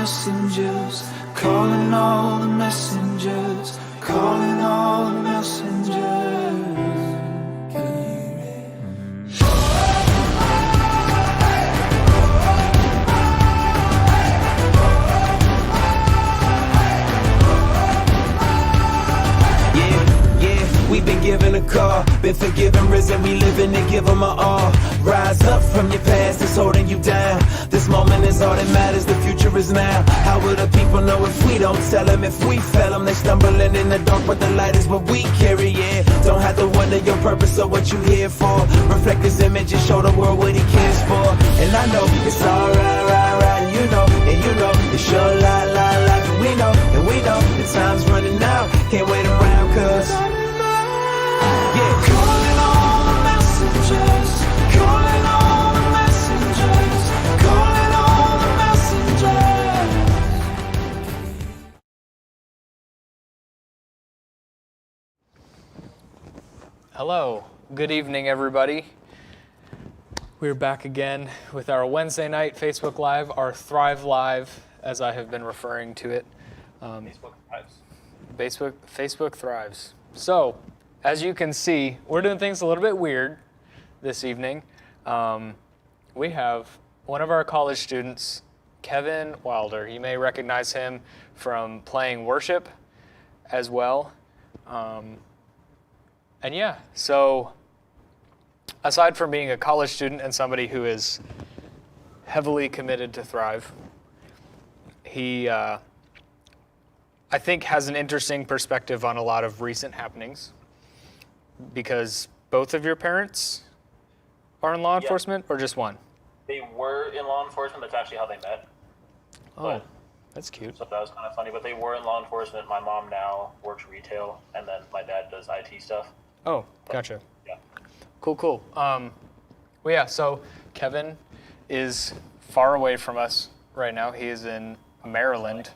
messengers, calling all the messengers, calling all the messengers. We've been given a call, been forgiven, risen, we living to give them our all. Rise up from your past that's holding you down. This moment is all that matters, the future is now. How will the people know if we don't tell them? If we fail them, they stumbling in the dark, but the light is what we carry, yeah. Don't have to wonder your purpose or what you here for. Reflect his image and show the world what he cares for. And I know it's alright, right, and you know it's your life, and we know the time's running out. Can't wait around, cause Calling all the messengers, calling all the messengers, calling all the messengers. Hello, good evening everybody. We're back again with our Wednesday night Facebook Live, our Thrive Live, as I have been referring to it. Facebook Thrives. Facebook Thrives. So, as you can see, we're doing things a little bit weird this evening. We have one of our college students, Kevin Wilder. You may recognize him from playing worship as well. So aside from being a college student and somebody who is heavily committed to Thrive, he, I think, has an interesting perspective on a lot of recent happenings. Because both of your parents are in law enforcement, or just one? They were in law enforcement. That's actually how they met. Oh, that's cute. So that was kind of funny. But they were in law enforcement. My mom now works retail, and then my dad does IT stuff. Oh, gotcha. Yeah. Cool. So Kevin is far away from us right now. He is in Maryland.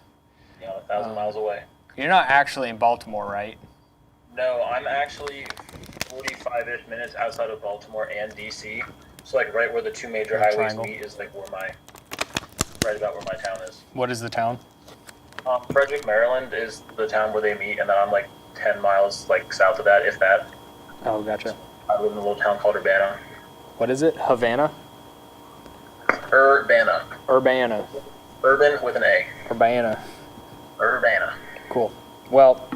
Yeah, 1,000 miles away. You're not actually in Baltimore, right? No, I'm actually 45-ish minutes outside of Baltimore and DC. So like right where the two major highways triangle. meet is like right about where my town is. What is the town? Frederick, Maryland is the town where they meet, and then I'm like 10 miles like south of that, if that. Oh, gotcha. I live in a little town called Urbana. What is it? Havana? Urbana. Urbana. Urban with an A. Urbana. Urbana. Cool. Well,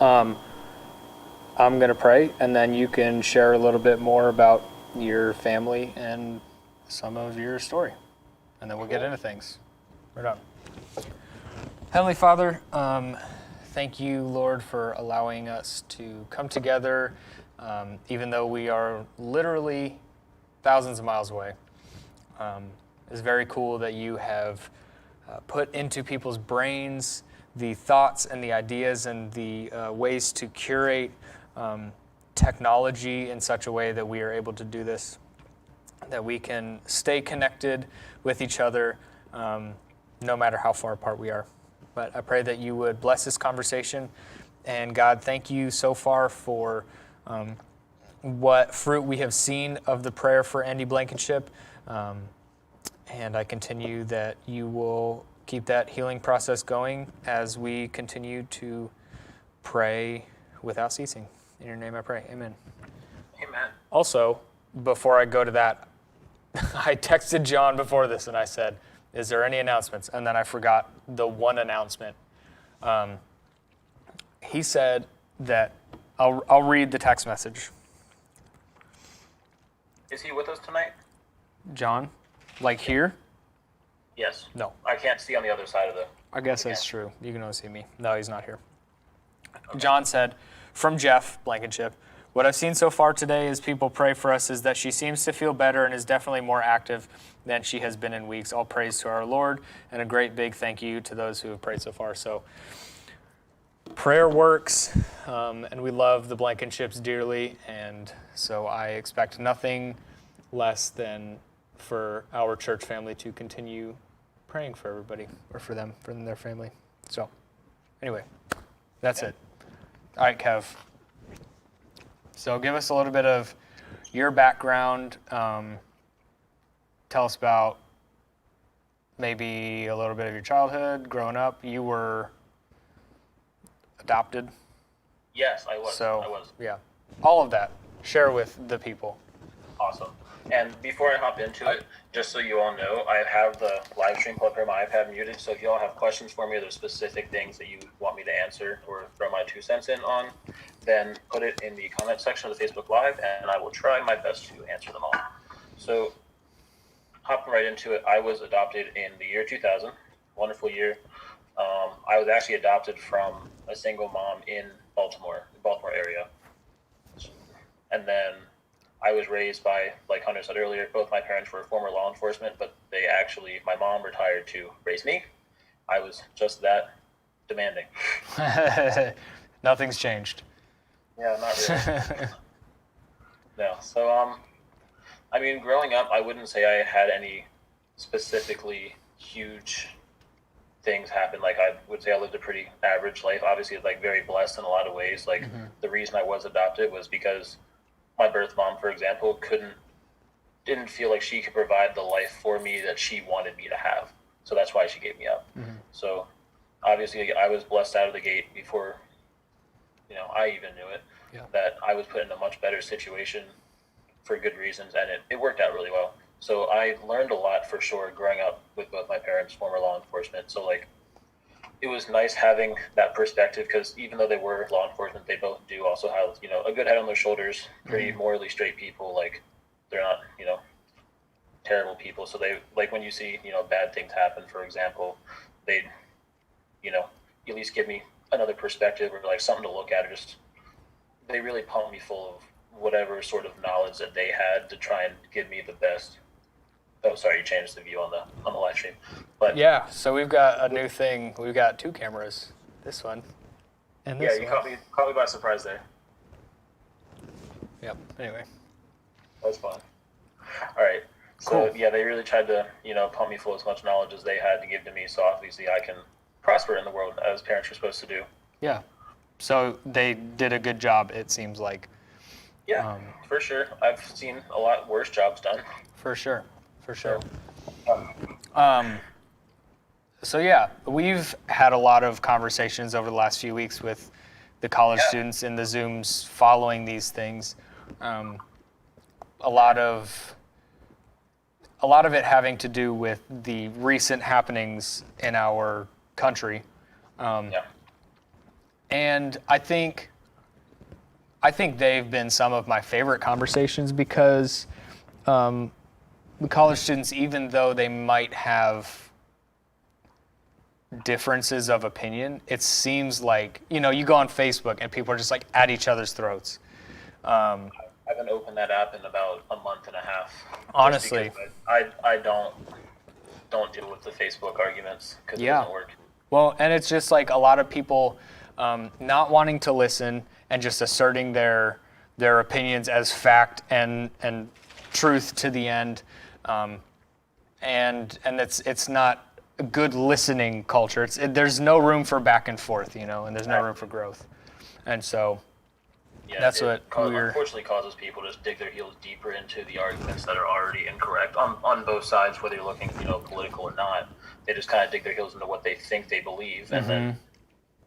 I'm going to pray, and then you can share a little bit more about your family and some of your story. And then we'll get into things. We're done. Heavenly Father, thank you, Lord, for allowing us to come together, even though we are literally thousands of miles away. It's very cool that you have put into people's brains the thoughts and the ideas and the ways to curate technology in such a way that we are able to do this, that we can stay connected with each other no matter how far apart we are. But I pray that you would bless this conversation. And God, thank you so far for what fruit we have seen of the prayer for Andy Blankenship. And I continue that you will keep that healing process going as we continue to pray without ceasing. In your name I pray, amen. Amen. Also, before I go to that, I texted John before this and I said, is there any announcements? And then I forgot the one announcement. He said that, I'll read the text message. Is he with us tonight? John, like here? Yes. No. I can't see on the other side of the... I guess that's true. You can only see me. No, he's not here. Okay. John said, from Jeff Blankenship, what I've seen so far today as people pray for us is that she seems to feel better and is definitely more active than she has been in weeks. All praise to our Lord, and a great big thank you to those who have prayed so far. So prayer works, and we love the Blankenships dearly, and so I expect nothing less than for our church family to continue praying for everybody, or for them, for their family. So anyway, that's it. All right, Kev. So give us a little bit of your background. Tell us about maybe a little bit of your childhood, growing up. You were adopted. Yes, I was. So, I was. yeah, all of that. Share with the people. Awesome. And before I hop into it, just so you all know, I have the live stream pulled up here on my iPad muted. So if you all have questions for me, or there's specific things that you want me to answer or throw my 2 cents in on, then put it in the comment section of the Facebook Live, and I will try my best to answer them all. So, hopping right into it, I was adopted in the year 2000. Wonderful year. I was actually adopted from a single mom in Baltimore, the Baltimore area. And then I was raised by, like Hunter said earlier, both my parents were former law enforcement, but my mom retired to raise me. I was just that demanding. Nothing's changed. Yeah, not really. No. So, I mean, growing up, I wouldn't say I had any specifically huge things happen. Like, I would say I lived a pretty average life. Obviously, like, very blessed in a lot of ways. Like, the reason I was adopted was because my birth mom, for example, didn't feel like she could provide the life for me that she wanted me to have. So that's why she gave me up. So obviously I was blessed out of the gate before, I even knew it, that I was put in a much better situation for good reasons, and it worked out really well. So I learned a lot for sure growing up with both my parents, former law enforcement. So like, it was nice having that perspective, because even though they were law enforcement, they both do also have, a good head on their shoulders, pretty morally straight people. Like, they're not, terrible people. So they, like, when you see, bad things happen, for example, they'd, at least give me another perspective or like something to look at, or just, they really pumped me full of whatever sort of knowledge that they had to try and give me the best. Oh, sorry, you changed the view on the live stream. But Yeah, so we've got a new thing. We've got 2 cameras. This one and this you one. caught me by surprise there. Yep. Anyway. That's fun. All right. So Cool. yeah, they really tried to, pump me full of as much knowledge as they had to give to me, so obviously I can prosper in the world as parents are supposed to do. Yeah. So they did a good job, it seems like. Yeah, for sure. I've seen a lot worse jobs done. For sure. For sure. So yeah, we've had a lot of conversations over the last few weeks with the college students in the Zooms following these things. A lot of it having to do with the recent happenings in our country. And I think they've been some of my favorite conversations, because the college students, even though they might have differences of opinion, it seems like, you go on Facebook and people are just like at each other's throats. I haven't opened that app in about a month and a half. Honestly. I don't deal with the Facebook arguments, because it doesn't work. Well, and it's just like a lot of people not wanting to listen and just asserting their opinions as fact and truth to the end. And it's not a good listening culture. There's no room for back and forth, and there's no room for growth. And so that's what unfortunately causes people to just dig their heels deeper into the arguments that are already incorrect on both sides, whether you're looking, political or not. They just kind of dig their heels into what they think they believe, and then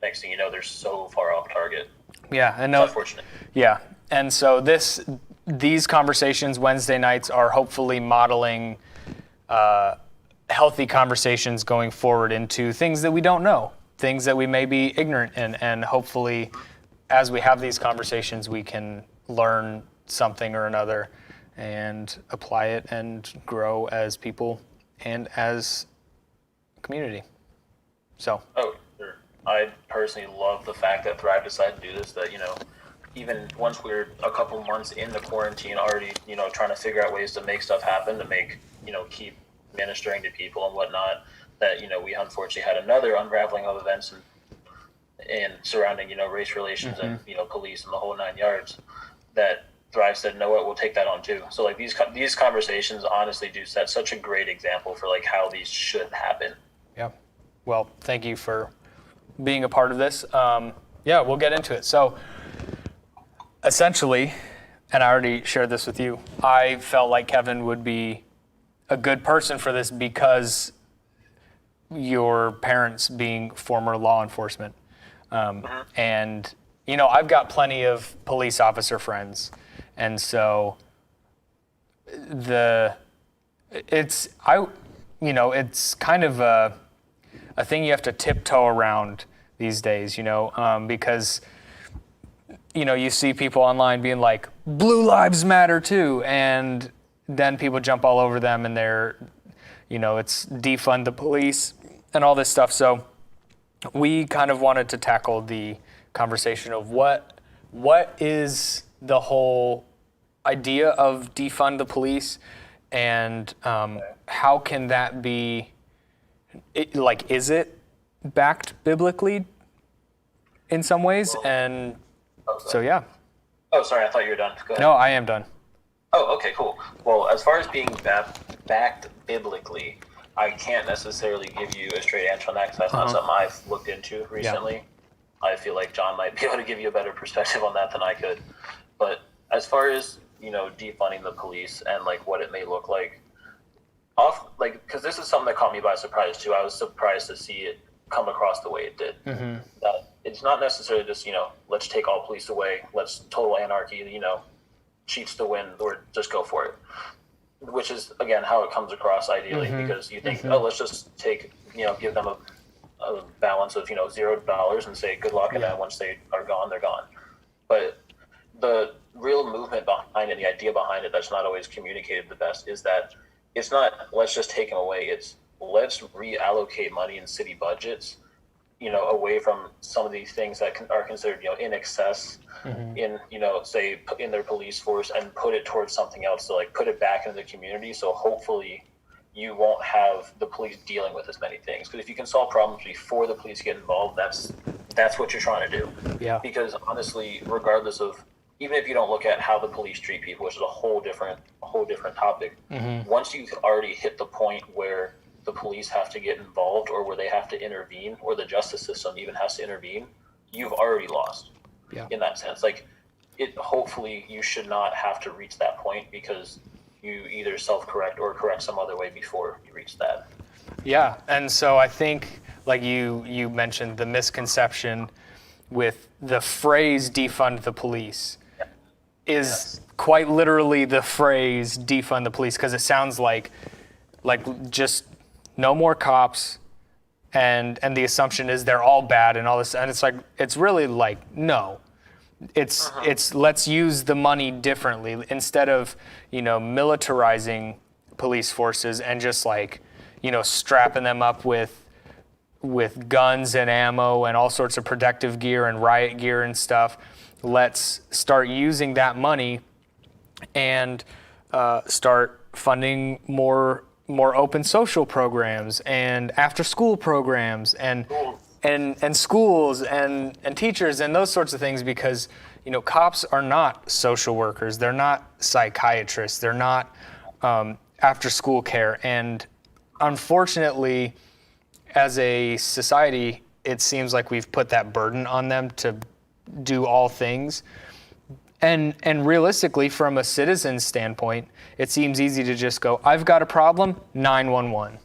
next thing you know, they're so far off target. Yeah, and It's unfortunate. Yeah, and so these conversations Wednesday nights are hopefully modeling healthy conversations going forward into things that we don't know, things that we may be ignorant in, and hopefully as we have these conversations we can learn something or another and apply it and grow as people and as a community. So. Oh, sure. I personally love the fact that Thrive decided to do this, that, even once we're a couple months into quarantine already, trying to figure out ways to make stuff happen, to make, keep ministering to people and whatnot, that, we unfortunately had another unraveling of events and surrounding, race relations and, police and the whole 9 yards, that Thrive said, no, we'll take that on too. So like these conversations honestly do set such a great example for like how these should happen. Yeah. Well, thank you for being a part of this. We'll get into it. So essentially, and I already shared this with you, I felt like Kevin would be a good person for this because your parents being former law enforcement. And, you know, I've got plenty of police officer friends. And so it's kind of a thing you have to tiptoe around these days, you know, because, you know, you see people online being like, Blue Lives Matter too. And then people jump all over them and they're, you know, it's defund the police and all this stuff. So we kind of wanted to tackle the conversation of what is the whole idea of defund the police, and how can that be, is it backed biblically in some ways? And so, yeah. Oh, sorry, I thought you were done. Go ahead. No, I am done. Oh, okay, cool. Well, as far as being backed biblically, I can't necessarily give you a straight answer on that because that's not something I've looked into recently. Yeah. I feel like John might be able to give you a better perspective on that than I could. But as far as, you know, defunding the police and like what it may look like, because this is something that caught me by surprise too. I was surprised to see it come across the way it did. That it's not necessarily just, you know, let's take all police away, let's total anarchy, you know, cheats to win, or just go for it. Which is, again, how it comes across ideally, because you think, oh, let's just take, you know, give them a balance of, you know, $0 and say good luck, and then once they are gone, they're gone. But the real movement behind it, the idea behind it that's not always communicated the best is that it's not let's just take them away, it's let's reallocate money in city budgets, you know, away from some of these things that are considered, you know, in excess in, you know, say in their police force, and put it towards something else. So like put it back into the community. So hopefully you won't have the police dealing with as many things. Because if you can solve problems before the police get involved, that's what you're trying to do. Yeah. Because honestly, regardless of, even if you don't look at how the police treat people, which is a whole different topic, once you've already hit the point where the police have to get involved, or where they have to intervene, or the justice system even has to intervene, you've already lost. In that sense, like hopefully you should not have to reach that point, because you either self-correct or correct some other way before you reach that. Yeah, and so I think, like you mentioned, the misconception with the phrase defund the police is quite literally the phrase defund the police, because it sounds like just no more cops, and the assumption is they're all bad and all this, and it's like, it's really like, no. It's let's use the money differently, instead of, you know, militarizing police forces and just like, you know, strapping them up with guns and ammo and all sorts of protective gear and riot gear and stuff. Let's start using that money and start funding more open social programs and after school programs and schools and teachers and those sorts of things, because, you know, cops are not social workers, they're not psychiatrists, they're not after school care. And unfortunately, as a society, it seems like we've put that burden on them to do all things. And realistically, from a citizen's standpoint, it seems easy to just go, I've got a problem, 911,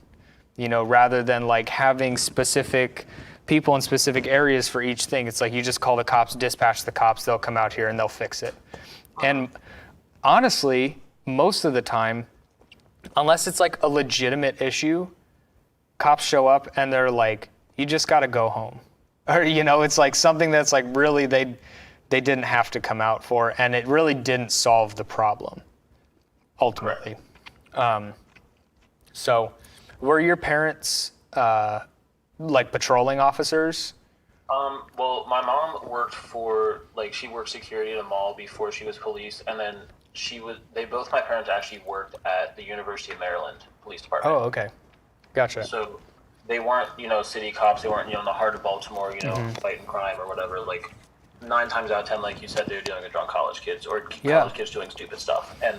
you know, rather than like having specific people in specific areas for each thing. It's like you just call the cops, dispatch the cops, they'll come out here and they'll fix it. And honestly, most of the time, unless it's like a legitimate issue, cops show up and they're like, you just got to go home. Or, you know, it's like something that's like really they didn't have to come out for, and it really didn't solve the problem, ultimately. So were your parents like patrolling officers? Well, my mom worked for, like, she worked security at a mall before she was police, and then both my parents actually worked at the University of Maryland Police Department. Oh, okay. Gotcha. So they weren't, you know, city cops, they weren't, you know, in the heart of Baltimore, you know, fighting crime or whatever. Like 9 times out of 10, like you said, they're dealing with drunk college kids or college kids doing stupid stuff. And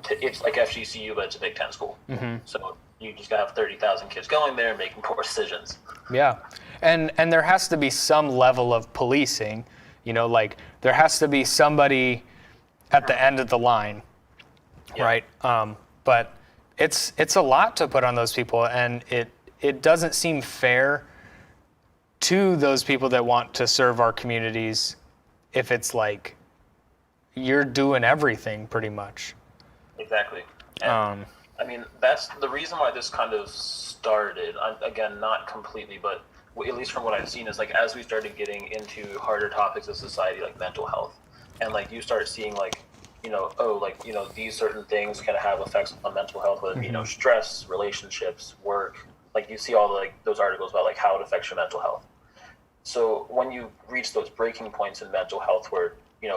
it's like FGCU, but it's a Big Ten school. So you just gotta have 30,000 kids going there and making poor decisions. Yeah, and there has to be some level of policing, you know, like there has to be somebody at the end of the line, right? But it's a lot to put on those people, and it doesn't seem fair to those people that want to serve our communities if it's like you're doing everything pretty much. Exactly. And, I mean, that's the reason why this kind of started. Again, not completely, but at least from what I've seen, is like as we started getting into harder topics of society, like mental health, and like you start seeing like, these certain things can have effects on mental health, whether it be, stress, relationships, work. Like you see all the, like those articles about like how it affects your mental health. So when you reach those breaking points in mental health where,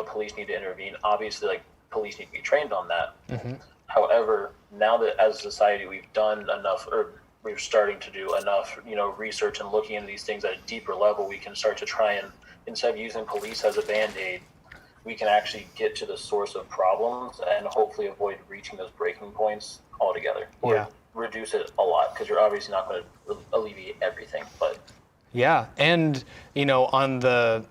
police need to intervene, obviously like police need to be trained on that. However, now that as a society we've done enough, or we're starting to do enough, research and looking into these things at a deeper level, we can start to try and, instead of using police as a band-aid, we can actually get to the source of problems and hopefully avoid reaching those breaking points altogether, or reduce it a lot, because you're obviously not going to alleviate everything. But yeah, and on the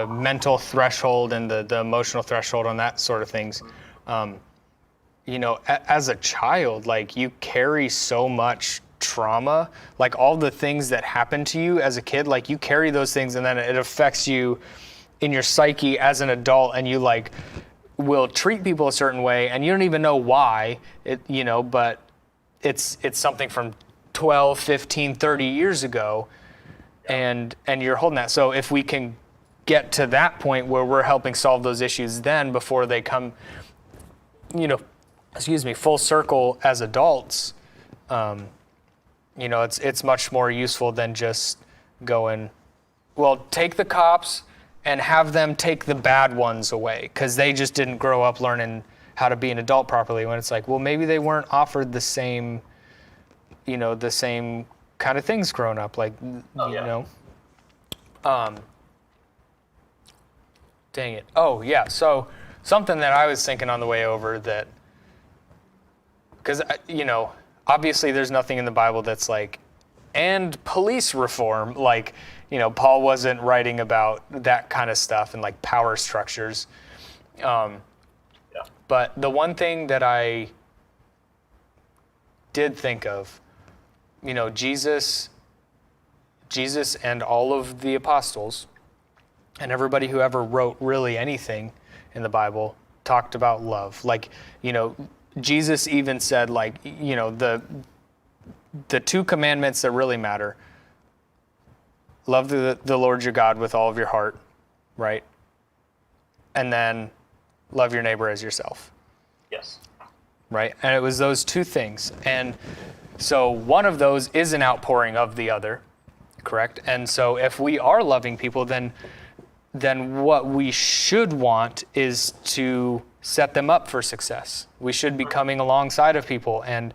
mental threshold and the emotional threshold on that sort of things, as a child, like you carry so much trauma, like all the things that happen to you as a kid, like you carry those things and then it affects you in your psyche as an adult, and you like will treat people a certain way and you don't even know why but it's something from 12, 15, 30 years ago, and you're holding that. So if we can get to that point where we're helping solve those issues then before they come full circle as adults, it's much more useful than just going, well, take the cops and have them take the bad ones away because they just didn't grow up learning how to be an adult properly. When it's like, well, maybe they weren't offered the same kind of things growing up, like, dang it. Oh yeah. So something that I was thinking on the way over, that, because, obviously there's nothing in the Bible that's like, and police reform, like, Paul wasn't writing about that kind of stuff and like power structures. But the one thing that I did think of, Jesus and all of the apostles and everybody who ever wrote really anything in the Bible talked about love. Like, Jesus even said, like, the two commandments that really matter: love the Lord your God with all of your heart, right? And then love your neighbor as yourself. yes, Right? And it was those two things. And so one of those is an outpouring of the other, correct? And so if we are loving people, then what we should want is to set them up for success. We should be coming alongside of people. And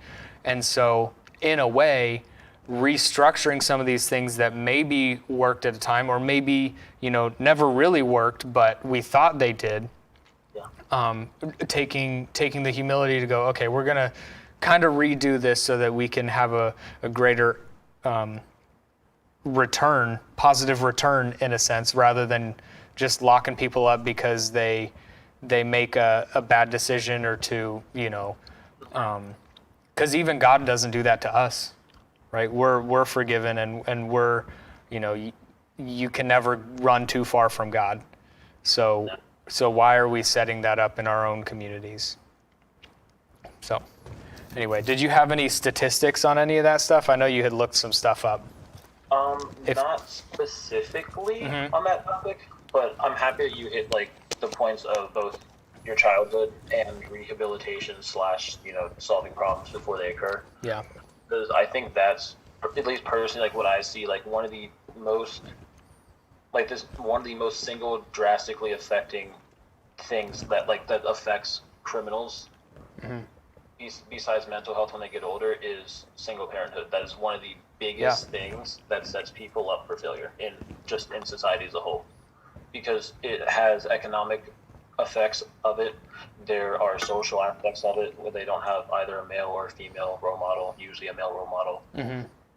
so in a way, restructuring some of these things that maybe worked at a time, or maybe, never really worked, but we thought they did. Taking the humility to go, okay, we're gonna kind of redo this so that we can have a greater positive return in a sense, rather than just locking people up because they make a bad decision or two, because even God doesn't do that to us, right? We're forgiven, and we're, you can never run too far from God. So why are we setting that up in our own communities? So anyway, did you have any statistics on any of that stuff? I know you had looked some stuff up. Not specifically on that topic, but I'm happy that you hit like the points of both your childhood and rehabilitation / solving problems before they occur. Yeah. Because I think that's, at least personally, like what I see, like one of the most single drastically affecting things that affects criminals, besides mental health when they get older, is single parenthood. That is one of the biggest things that sets people up for failure in society as a whole, because it has economic effects of it. There are social aspects of it where they don't have either a male or a female role model, usually a male role model.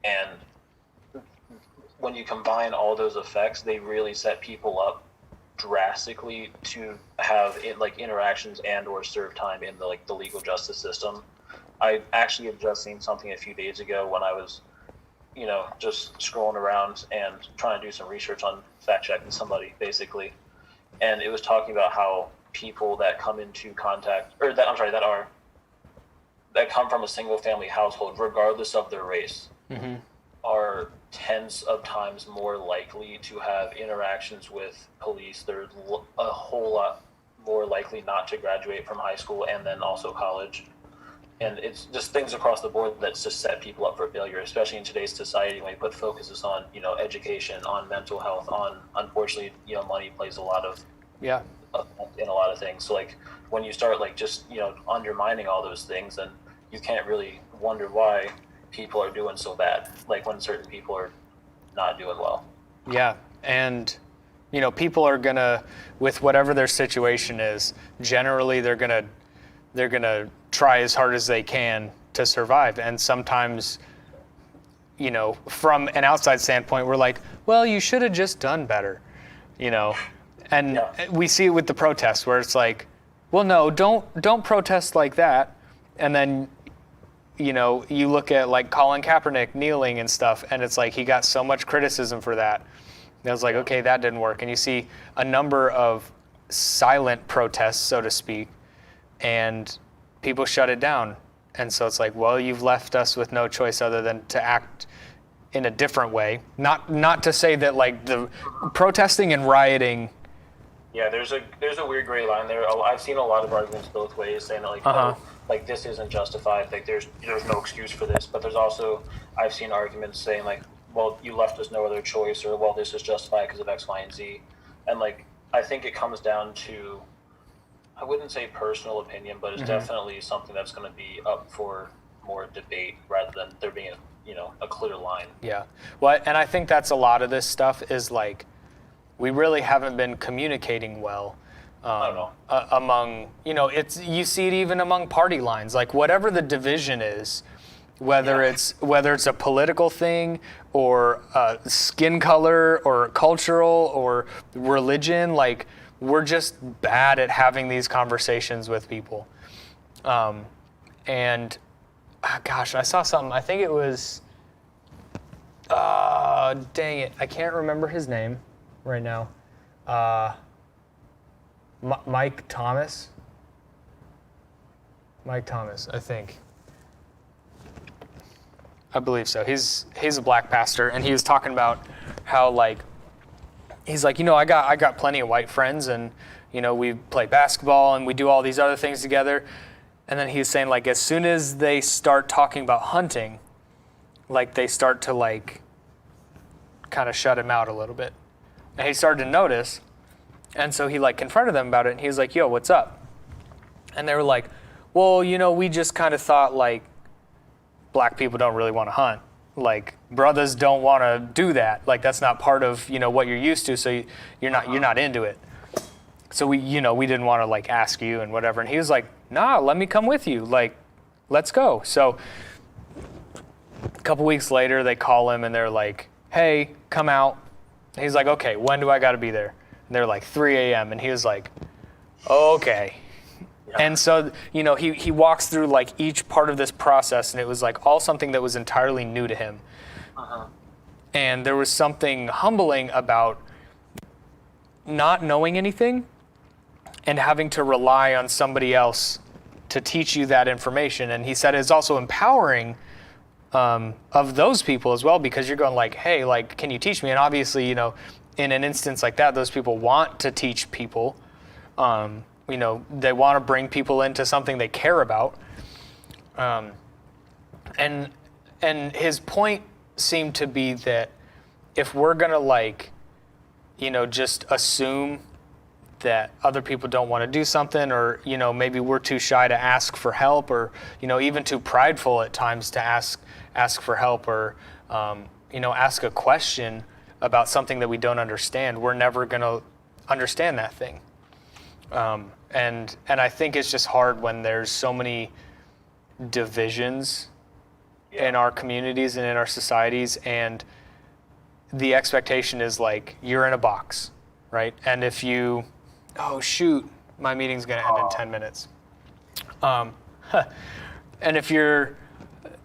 And when you combine all those effects, they really set people up drastically to have interactions and or serve time in the legal justice system. I actually had just seen something a few days ago when I was just scrolling around and trying to do some research on fact checking somebody basically, and it was talking about how people that come into contact, or that come from a single family household, regardless of their race, are tens of times more likely to have interactions with police. They're a whole lot more likely not to graduate from high school and then also college. And it's just things across the board that just set people up for failure, especially in today's society when we put focuses on, education, on mental health, on, unfortunately, money plays a lot of Yeah. in a lot of things. So like when you start like just, undermining all those things, then you can't really wonder why people are doing so bad. Like when certain people are not doing well. Yeah. And, people are gonna, with whatever their situation is, generally they're gonna try as hard as they can to survive. And sometimes, from an outside standpoint, we're like, well, you should have just done better, And Yeah. we see it with the protests where it's like, well, no, don't protest like that. And then, you look at like Colin Kaepernick kneeling and stuff, and it's like he got so much criticism for that. And I was like, okay, that didn't work. And you see a number of silent protests, so to speak, and people shut it down. And so it's like, well, you've left us with no choice other than to act in a different way. Not to say that like the protesting and rioting. Yeah, there's a weird gray line there. I've seen a lot of arguments both ways, saying that like this isn't justified. Like there's no excuse for this. But there's also, I've seen arguments saying like, well, you left us no other choice, or well, this is justified because of X, Y, and Z. And like I think it comes down to, I wouldn't say personal opinion, but it's definitely something that's going to be up for more debate rather than there being a clear line. Yeah. Well, and I think that's a lot of this stuff is like, we really haven't been communicating well among, you see it even among party lines, like whatever the division is, whether it's a political thing or skin color or cultural or religion, like we're just bad at having these conversations with people. And gosh, I saw something, I think it was, dang it, I can't remember his name right now. Mike Thomas, I think. I believe so. He's a black pastor, and he was talking about how like he's like, I got plenty of white friends, and we play basketball and we do all these other things together. And then he was saying like as soon as they start talking about hunting, like they start to like kind of shut him out a little bit. And he started to notice, and so he like confronted them about it, and he was like, yo, what's up? And they were like, well, we just kind of thought like black people don't really want to hunt. Like brothers don't want to do that. Like that's not part of, what you're used to, so you're not into it. So we didn't want to like ask you and whatever. And he was like, nah, let me come with you. Like, let's go. So a couple weeks later, they call him and they're like, hey, come out. And he's like, okay, when do I got to be there? And they're like 3 a.m. And he was like, okay. Yeah. And so, he walks through like each part of this process, and it was like all something that was entirely new to him. And there was something humbling about not knowing anything and having to rely on somebody else to teach you that information. And he said it's also empowering of those people as well, because you're going like, hey, like, can you teach me? And obviously, in an instance like that, those people want to teach people. They want to bring people into something they care about. And his point seemed to be that if we're going to like, just assume that other people don't want to do something, or, maybe we're too shy to ask for help, or, even too prideful at times to ask for help, or, ask a question about something that we don't understand, we're never going to understand that thing. And I think it's just hard when there's so many divisions in our communities and in our societies, and the expectation is like, you're in a box, right? And if you, oh shoot, my meeting's gonna end in 10 minutes. And if you're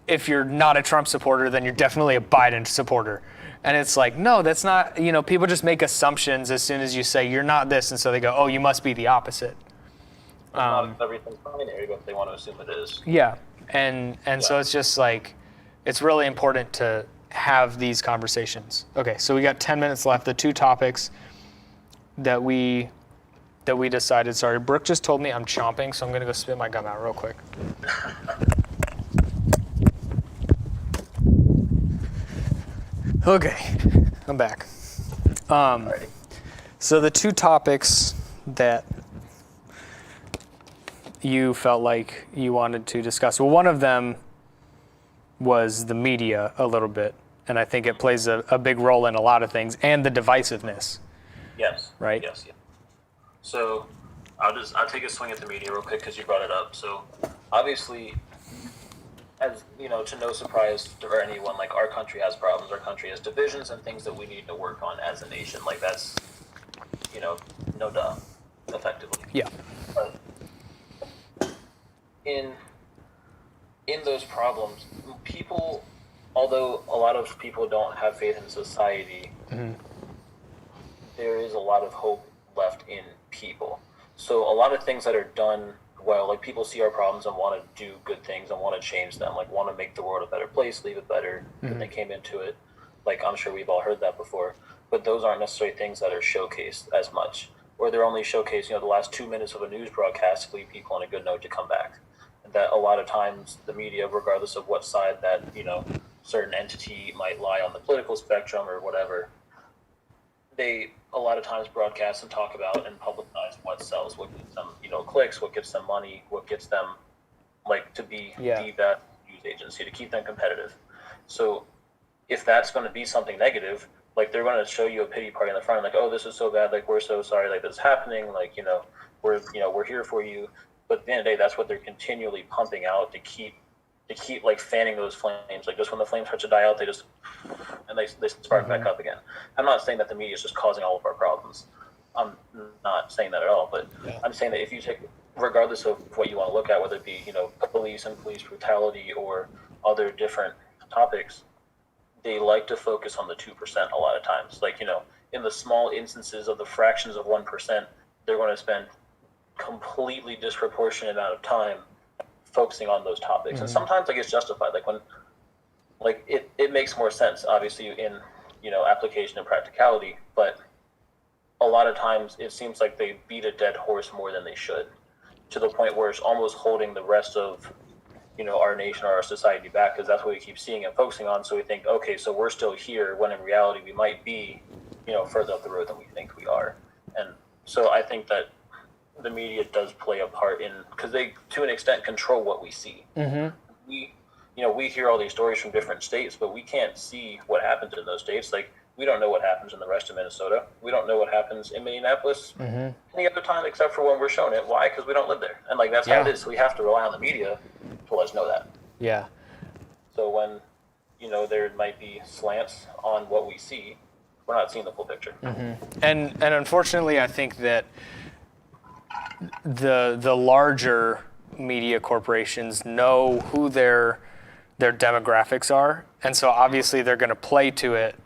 if you're not a Trump supporter, then you're definitely a Biden supporter. And it's like, no, that's not, people just make assumptions as soon as you say you're not this. And so they go, oh, you must be the opposite. Not everything's binary, but they want to assume it is. Yeah. And so it's just like, it's really important to have these conversations. Okay, so we got 10 minutes left. The two topics that we decided, sorry, Brooke just told me I'm chomping, so I'm gonna go spit my gum out real quick. Okay, I'm back. So the two topics that you felt like you wanted to discuss, well, one of them was the media a little bit, and I think it plays a big role in a lot of things, and the divisiveness. Yes. Right? Yes. So I'll take a swing at the media real quick because you brought it up. So obviously, as to no surprise for anyone, like our country has problems, our country has divisions and things that we need to work on as a nation. Like that's, no duh, effectively. Yeah. But in those problems, people, although a lot of people don't have faith in society, there is a lot of hope left in people. So a lot of things that are done well, like people see our problems and want to do good things and want to change them, like want to make the world a better place, leave it better than they came into it. Like I'm sure we've all heard that before, but those aren't necessarily things that are showcased as much, or they're only showcased, the last 2 minutes of a news broadcast to leave people on a good note to come back. And that a lot of times the media, regardless of what side that, certain entity might lie on the political spectrum or whatever, they a lot of times broadcast and talk about and publicize what sells, what gets them, clicks, what gets them money, what gets them to be the best news agency, to keep them competitive. So if that's going to be something negative, they're going to show you a pity party in the front, oh, this is so bad, we're so sorry, this is happening, we're here for you. But at the end of the day, that's what they're continually pumping out to keep fanning those flames. Just when the flames start to die out, they spark back up again. I'm not saying that the media is just causing all of our problems. I'm not saying that at all. But I'm saying that if you take, regardless of what you want to look at, whether it be police and police brutality or other different topics, they like to focus on the 2% a lot of times. In the small instances of the fractions of 1%, they're going to spend completely disproportionate amount of time focusing on those topics. And sometimes it's justified, when it makes more sense, obviously, in application and practicality, but a lot of times it seems like they beat a dead horse more than they should, to the point where it's almost holding the rest of our nation or our society back, because that's what we keep seeing and focusing on. So we think, okay, so we're still here, when in reality we might be further up the road than we think we are. And so I think that the media does play a part in, because they, to an extent, control what we see. We hear all these stories from different states, but we can't see what happens in those states. We don't know what happens in the rest of Minnesota. We don't know what happens in Minneapolis any other time except for when we're shown it. Why? Because we don't live there. And that's how it is. So we have to rely on the media to let us know that. Yeah. So when, there might be slants on what we see, we're not seeing the full picture. And unfortunately, I think that the larger media corporations know who their demographics are, and so obviously they're going to play to it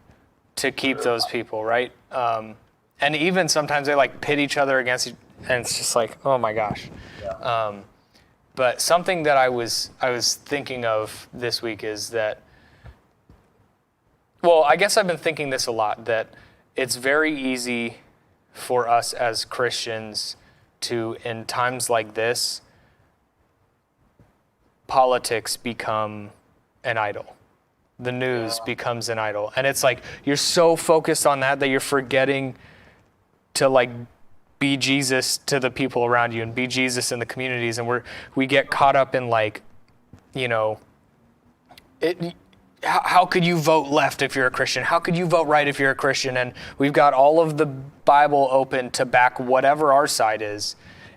to keep those people, right? And even sometimes they pit each other against, and it's just oh my gosh. Yeah. But something that I was thinking of this week is that, well, I guess I've been thinking this a lot, that it's very easy for us as Christians to, in times like this, politics become an idol. The news becomes an idol. And it's you're so focused on that you're forgetting to be Jesus to the people around you and be Jesus in the communities. And we get caught up in how could you vote left if you're a Christian? How could you vote right if you're a Christian? And we've got all of the Bible open to back whatever our side is.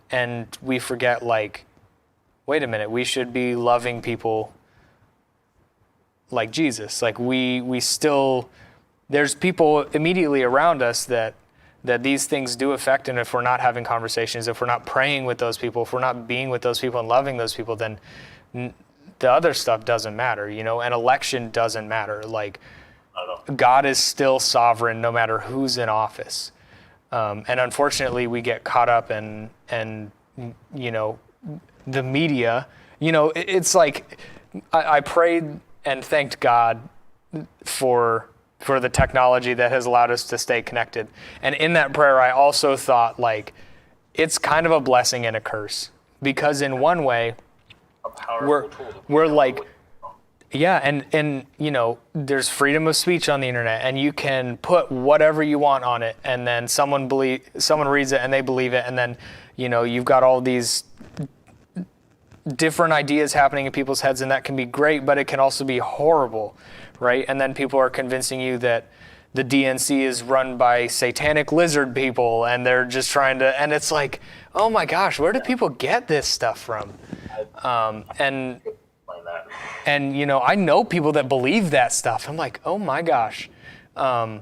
And we forget, wait a minute, we should be loving people like Jesus. We still, there's people immediately around us that these things do affect. And if we're not having conversations, if we're not praying with those people, if we're not being with those people and loving those people, then the other stuff doesn't matter, an election doesn't matter. Like, I don't know. God is still sovereign no matter who's in office. And unfortunately, we get caught up in the media. It's like I prayed and thanked God for the technology that has allowed us to stay connected. And in that prayer, I also thought, like, it's kind of a blessing and a curse. Because in one way, A powerful we're tool to we're people like, would- yeah, and there's freedom of speech on the internet, and you can put whatever you want on it, and then someone reads it and they believe it, and then you've got all these different ideas happening in people's heads, and that can be great, but it can also be horrible, right? And then people are convincing you that the DNC is run by satanic lizard people, and they're just trying to, and it's like, oh my gosh, where do people get this stuff from? And Explain that. And I know people that believe that stuff. I'm like, oh my gosh, and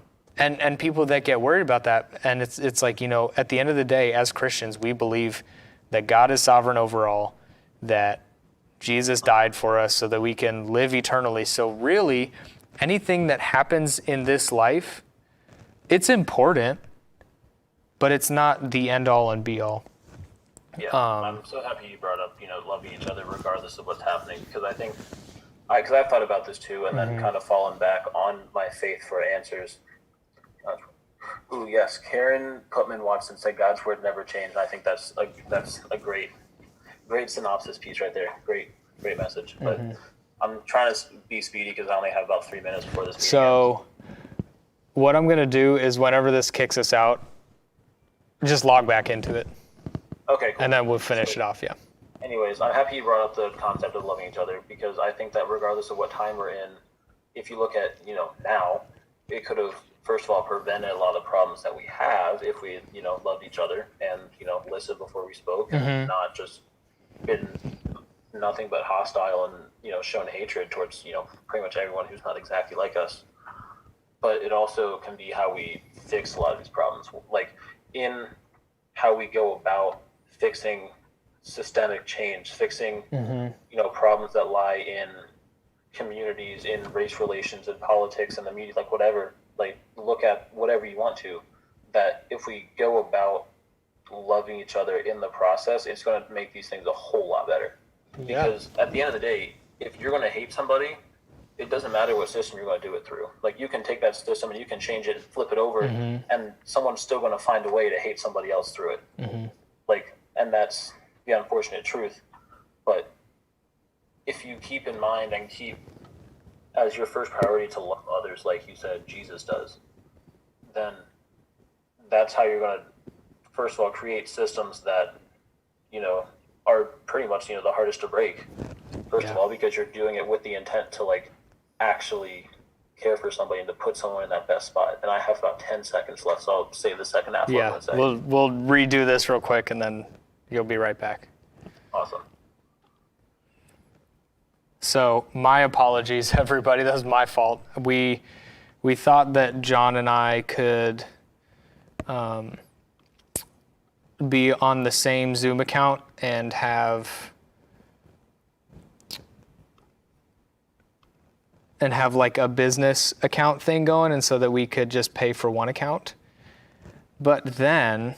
people that get worried about that. And it's like, at the end of the day, as Christians, we believe that God is sovereign over all, that Jesus died for us so that we can live eternally. So really, anything that happens in this life, it's important, but it's not the end all and be all. Yeah, I'm so happy you brought up, loving each other regardless of what's happening, because I think, because I've thought about this too, and then kind of fallen back on my faith for answers. Ooh, yes, Karen Putman Watson said God's word never changed. And I think that's a great synopsis piece right there. Great message. But I'm trying to be speedy because I only have about 3 minutes before this meeting So what I'm going to do is whenever this kicks us out, just log back into it, ends. Okay, cool. and then we'll finish it off, yeah. Anyways, I'm happy you brought up the concept of loving each other, because I think that regardless of what time we're in, if you look at, now, it could have, first of all, prevented a lot of the problems that we have if we, loved each other and, listened before we spoke and not just been nothing but hostile and, shown hatred towards, pretty much everyone who's not exactly like us. But it also can be how we fix a lot of these problems, like in how we go about fixing systemic change, fixing problems that lie in communities, in race relations, in politics, in the media, like whatever. Like, look at whatever you want to. That if we go about loving each other in the process, it's going to make these things a whole lot better. Yeah. Because at the end of the day, if you're going to hate somebody, it doesn't matter what system you're going to do it through. Like, you can take that system and you can change it and flip it over, and someone's still going to find a way to hate somebody else through it. Like, and that's the unfortunate truth. But if you keep in mind and keep as your first priority to love others like you said Jesus does, then that's how you're going to, first of all, create systems that, are pretty much, the hardest to break. First of all, because you're doing it with the intent to, like, actually care for somebody and to put someone in that best spot. And I have about 10 seconds left, so I'll save the second half. Yeah, we'll redo this real quick, and then you'll be right back. Awesome. So my apologies, everybody. That was my fault. We thought that John and I could be on the same Zoom account and have like a business account thing going, and so that we could just pay for one account. But then,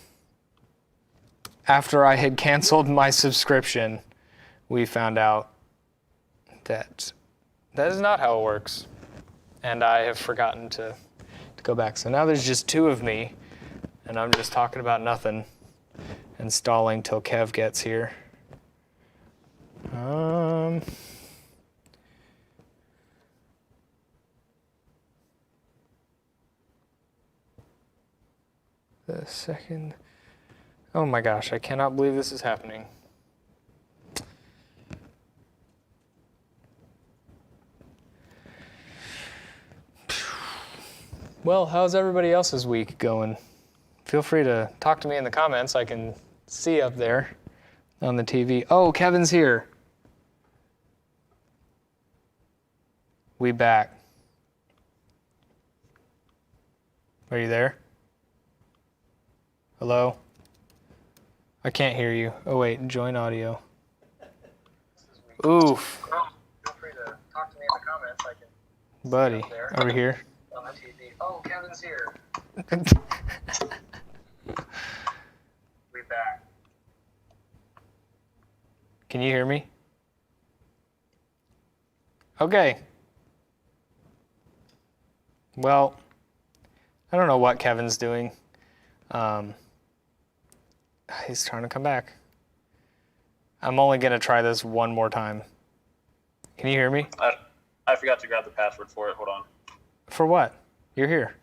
after I had canceled my subscription, we found out that is not how it works. And I have forgotten to go back. So now there's just two of me, and I'm just talking about nothing and stalling till Kev gets here. The second. Oh my gosh, I cannot believe this is happening. Well, how's everybody else's week going? Feel free to talk to me in the comments. I can see up there on the TV. Oh, Kevin's here. We back. Are you there? Hello? I can't hear you. Oh wait, join audio. Oof. Buddy, over here. On the TV. Oh, Kevin's here. We back. Can you hear me? Okay. Well, I don't know what Kevin's doing. He's trying to come back. I'm only going to try this one more time. Can you hear me? I forgot to grab the password for it. Hold on. For what? You're here.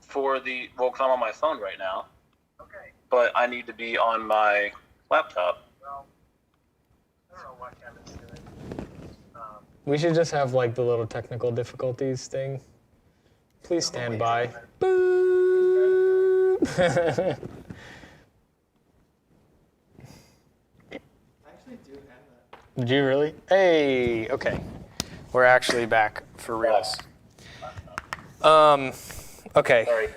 For the well, 'cause I'm on my phone right now, Okay. but I need to be on my laptop. Well, I don't know what Kevin's doing. We should just have like the little technical difficulties thing. Please stand by. Boop. Did you really? Hey, okay. We're actually back for reals. Okay. Sorry,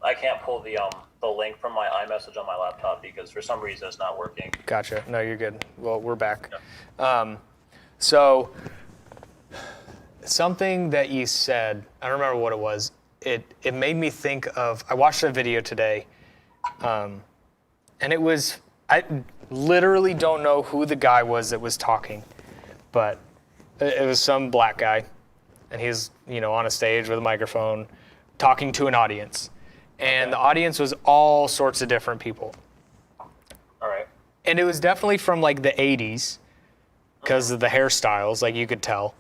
I can't pull the link from my iMessage on my laptop because for some reason it's not working. Gotcha. No, you're good. Well, we're back. So something that you said, I don't remember what it was. It made me think of, I watched a video today, and it was, I literally don't know who the guy was that was talking, but it was some black guy, and he's, on a stage with a microphone talking to an audience. And the audience was all sorts of different people. All right. And it was definitely from like the 80s because of the hairstyles, like you could tell.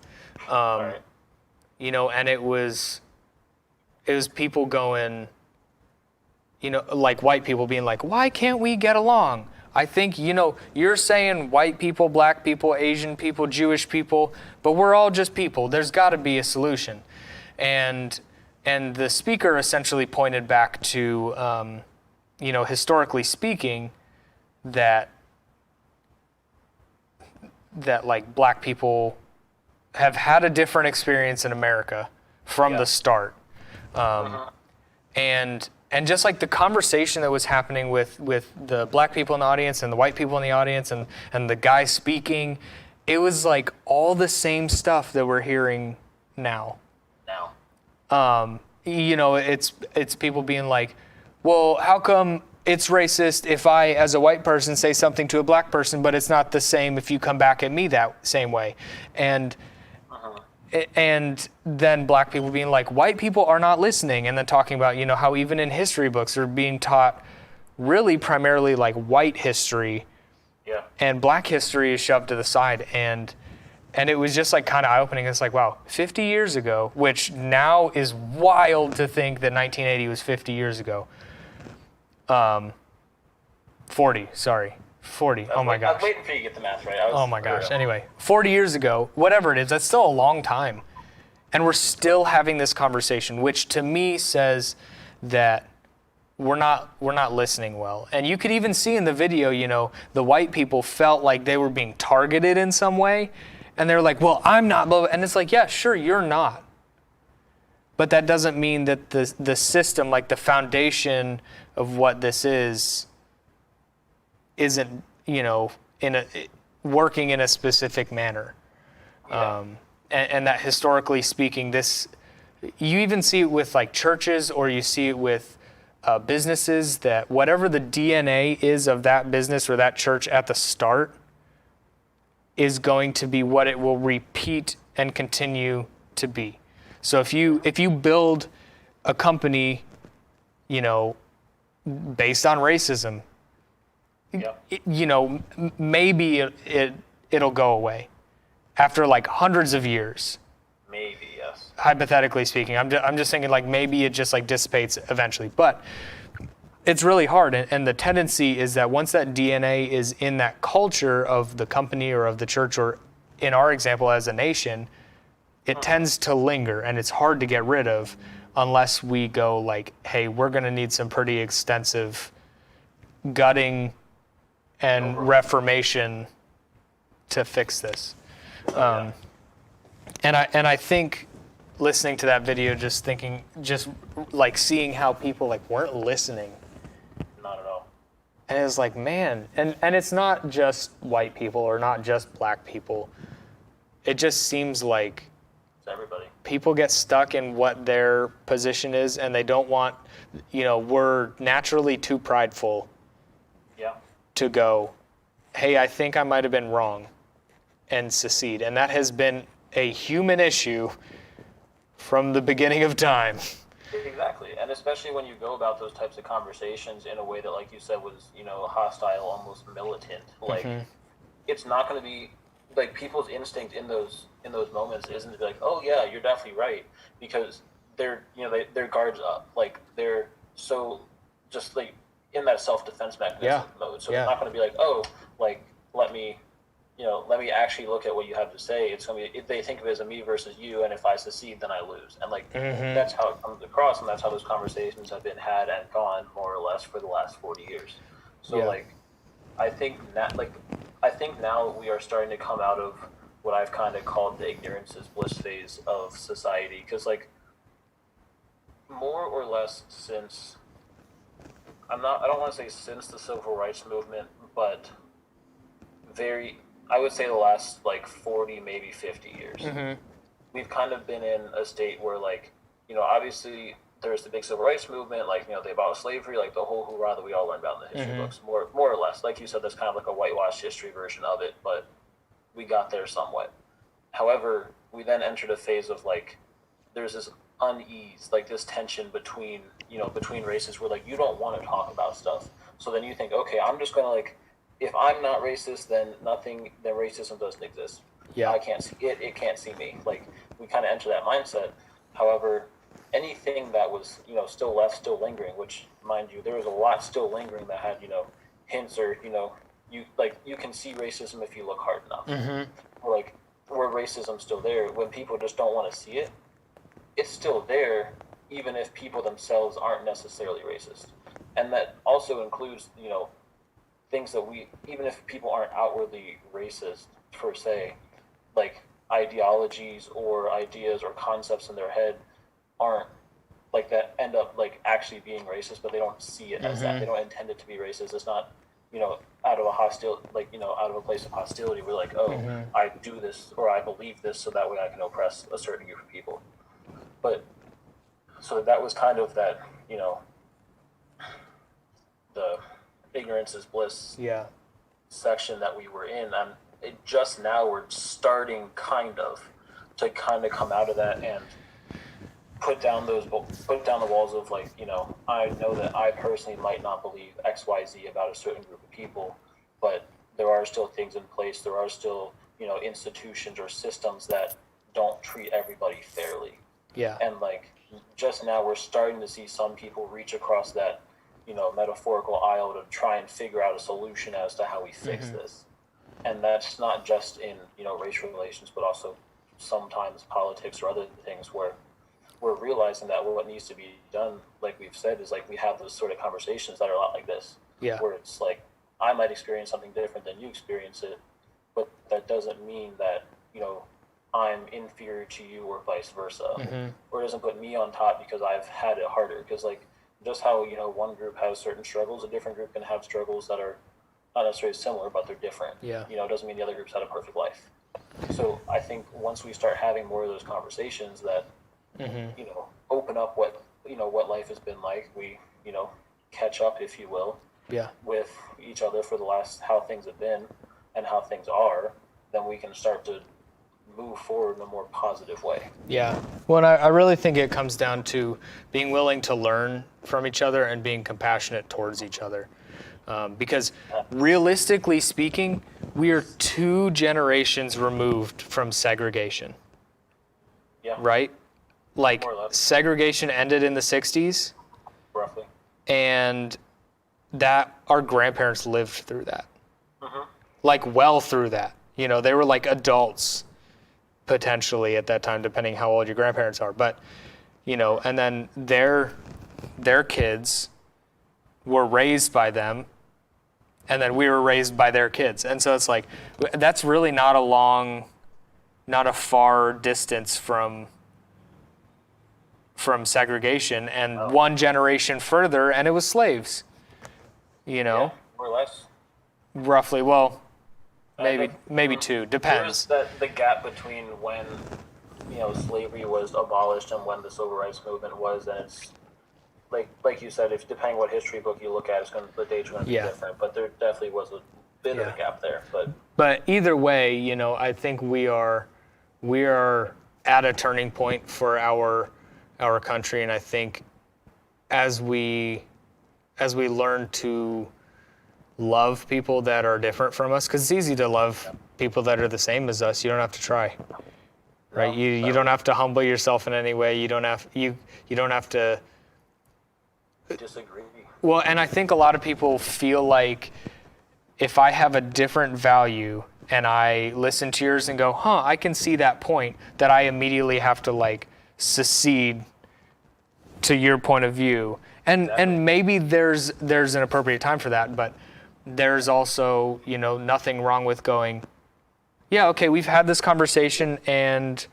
All right. And it was people going, like white people being like, why can't we get along? I think, you're saying white people, black people, Asian people, Jewish people, but we're all just people. There's got to be a solution. And the speaker essentially pointed back to, historically speaking, that like black people have had a different experience in America from the start. And just like the conversation that was happening with the black people in the audience and the white people in the audience and the guy speaking, it was like all the same stuff that we're hearing now. It's people being like, well, how come it's racist if I, as a white person, say something to a black person, but it's not the same if you come back at me that same way? And then black people being like, white people are not listening, and then talking about, how even in history books they're being taught really primarily like white history, and black history is shoved to the side. And it was just like kind of eye-opening. It's like, wow, 50 years ago, which now is wild to think that 1980 was 50 years ago. 40, sorry. 40. Oh my gosh. I was waiting for you to get the math right. Oh my gosh. Anyway, 40 years ago, whatever it is, that's still a long time. And we're still having this conversation, which to me says that we're not listening well. And you could even see in the video, the white people felt like they were being targeted in some way. And they're like, well, I'm not. And it's like, yeah, sure, you're not. But that doesn't mean that the system, like the foundation of what this isn't, working in a specific manner. And that historically speaking, this, you even see it with like churches, or you see it with businesses, that whatever the DNA is of that business or that church at the start is going to be what it will repeat and continue to be. So if you build a company, based on racism, maybe it'll go away after like hundreds of years. Maybe, yes. Hypothetically speaking, I'm just thinking like maybe it just like dissipates eventually, but it's really hard. And the tendency is that once that DNA is in that culture of the company or of the church, or in our example as a nation, it tends to linger, and it's hard to get rid of unless we go like, hey, we're going to need some pretty extensive gutting and reformation to fix this. And I think listening to that video, just like seeing how people like weren't listening. Not at all. And it was like, man, and it's not just white people or not just black people. It just seems like It's everybody. People get stuck in what their position is, and they don't want, we're naturally too prideful Yeah. to go, hey, I think I might have been wrong, and secede. And that has been a human issue from the beginning of time. Exactly, and especially when you go about those types of conversations in a way that, like you said, was hostile, almost militant. Like, it's not going to be like people's instinct in those moments isn't to be like, oh yeah, you're definitely right, because they're their guards up, like they're so just like in that self-defense mechanism mode. So it's not going to be like, oh, like let me actually look at what you have to say. It's going to be, if they think of it as a me versus you, and if I secede, then I lose. And like, that's how it comes across, and that's how those conversations have been had and gone more or less for the last 40 years. So like, I think now we are starting to come out of what I've kind of called the ignorance is bliss phase of society. Cause like, more or less since, I don't want to say since the civil rights movement, but I would say the last like 40, maybe 50 years, we've kind of been in a state where like, obviously there's the big civil rights movement, like, they abolished slavery, like the whole hoorah that we all learned about in the history books, more or less. Like you said, that's kind of like a whitewashed history version of it, but we got there somewhat. However, we then entered a phase of like, there's this unease, like this tension between races where like, you don't want to talk about stuff. So then you think, okay, I'm just going to like, if I'm not racist, then racism doesn't exist. Yeah. I can't see it. It can't see me. Like, we kind of enter that mindset. However, anything that was, still left, still lingering, which, mind you, there was a lot still lingering that had, hints or, you can see racism if you look hard enough. Like, where racism's still there, when people just don't want to see it, it's still there, even if people themselves aren't necessarily racist. And that also includes, things that even if people aren't outwardly racist per se, like ideologies or ideas or concepts in their head aren't like that, end up like actually being racist, but they don't see it as that. They don't intend it to be racist. It's not, out of a out of a place of hostility. We're like, oh, I do this or I believe this so that way I can oppress a certain group of people. But so that was kind of that, the ignorance is bliss section that we were in, and just now we're starting to come out of that and put down the walls of like, I know that I personally might not believe XYZ about a certain group of people, but there are still things in place, there are still institutions or systems that don't treat everybody fairly. And like, just now we're starting to see some people reach across that metaphorical aisle to try and figure out a solution as to how we fix this. And that's not just in, racial relations, but also sometimes politics or other things where we're realizing that what needs to be done, like we've said, is like we have those sort of conversations that are a lot like this. Where it's like, I might experience something different than you experience it, but that doesn't mean that, I'm inferior to you or vice versa. Or it doesn't put me on top because I've had it harder. Because like, just how, one group has certain struggles, a different group can have struggles that are not necessarily similar, but they're different. It doesn't mean the other group's had a perfect life. So I think once we start having more of those conversations that, open up what life has been like, we, catch up, if you will, with each other for the last, how things have been and how things are, then we can start to move forward in a more positive way. Well, I really think it comes down to being willing to learn from each other and being compassionate towards each other. Because realistically speaking, we are 2 generations removed from segregation. Right? Like, segregation ended in the 60s. Roughly. And that our grandparents lived through that. Like, well through that. They were like adults potentially at that time, depending how old your grandparents are. But, and then their kids were raised by them, and then we were raised by their kids. And so it's like, that's really not a far distance from segregation, and one generation further, and it was slaves, more or less. Roughly, well, maybe 2, depends. There's the gap between when slavery was abolished and when the civil rights movement was, and it's like you said, if depending what history book you look at, the date's going to be Yeah. different. But there definitely was a bit of Yeah. a gap there. But either way, I think we are at a turning point for our country, and I think as we learn to love people that are different from us, because it's easy to love people that are the same as us. You don't have to try, right? You don't have to humble yourself in any way. You don't have to. disagree. Well, and I think a lot of people feel like if I have a different value and I listen to yours and go, I can see that point, that I immediately have to secede to your point of view. And maybe there's an appropriate time for that, but there's also, nothing wrong with going, yeah, okay, we've had this conversation and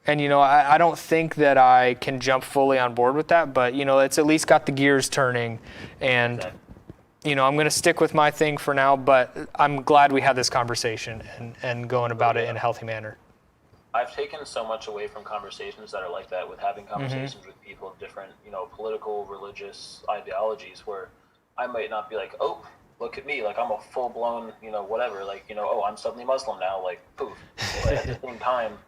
I don't think that I can jump fully on board with that, but it's at least got the gears turning, and I'm going to stick with my thing for now, but I'm glad we had this conversation and going about it in a healthy manner. I've taken so much away from conversations that are like that, with having conversations with people of different, political, religious ideologies, where I might not be like, oh, look at me, I'm a full-blown, whatever, oh, I'm suddenly Muslim now, poof. But at the same time,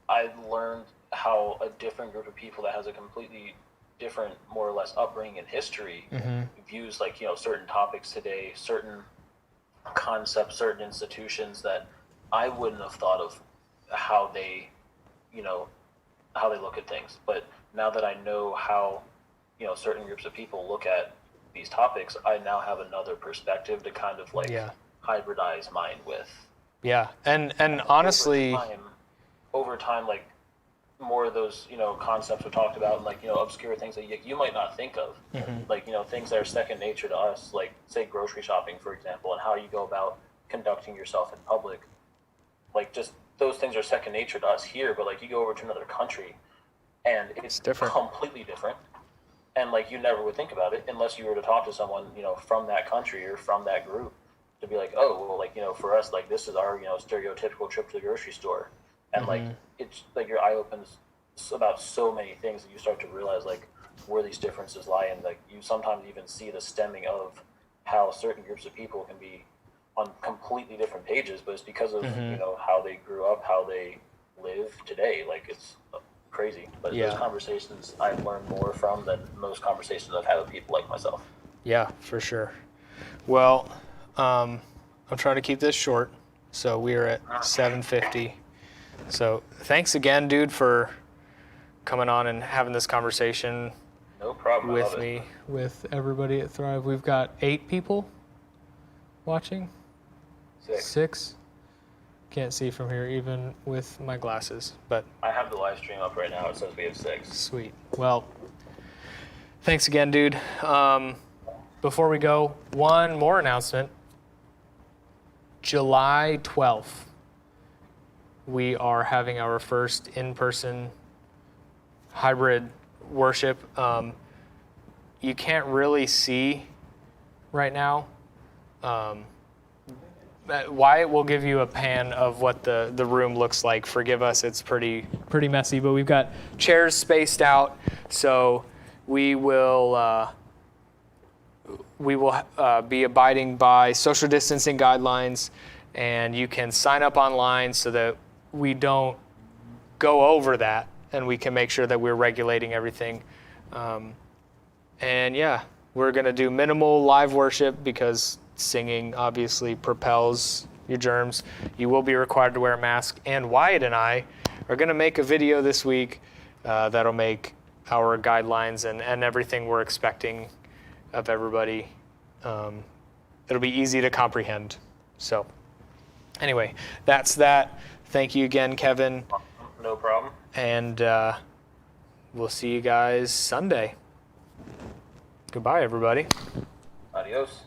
I learned how a different group of people that has a completely different, more or less, upbringing in history views, certain topics today, certain concepts, certain institutions that I wouldn't have thought of how they look at things. But now that I know how, certain groups of people look at these topics, I now have another perspective to kind of hybridize mine with. Yeah, and honestly, over time, more of those, concepts are talked about, and obscure things that you might not think of, things that are second nature to us, say grocery shopping, for example, and how you go about conducting yourself in public. Just those things are second nature to us here, but you go over to another country and it's different. Completely different. And you never would think about it unless you were to talk to someone, from that country or from that group, to be like, oh, well, for us, this is our, stereotypical trip to the grocery store. And it's your eye opens about so many things that you start to realize where these differences lie, and you sometimes even see the stemming of how certain groups of people can be on completely different pages, but it's because of how they grew up, how they live today. It's crazy. But those conversations I've learned more from than most conversations I've had with people like myself. Yeah, for sure. Well, I'm trying to keep this short, so we're at 7:50. So thanks again, dude, for coming on and having this conversation No problem. with me, with everybody at Thrive. We've got 8 people watching. 6. Can't see from here even with my glasses, but I have the live stream up right now. It says we have 6. sweet. Well, thanks again, dude. Before we go, one more announcement. July 12th. We are having our first in-person hybrid worship. You can't really see right now. Wyatt will give you a pan of what the room looks like. Forgive us, it's pretty messy, but we've got chairs spaced out, so we will be abiding by social distancing guidelines, and you can sign up online so that we don't go over that, and we can make sure that we're regulating everything. And yeah, we're gonna do minimal live worship because singing obviously propels your germs. You will be required to wear a mask, and Wyatt and I are gonna make a video this week that'll make our guidelines and everything we're expecting of everybody. It'll be easy to comprehend. So anyway, that's that. Thank you again, Kevin. No problem. And we'll see you guys Sunday. Goodbye, everybody. Adios.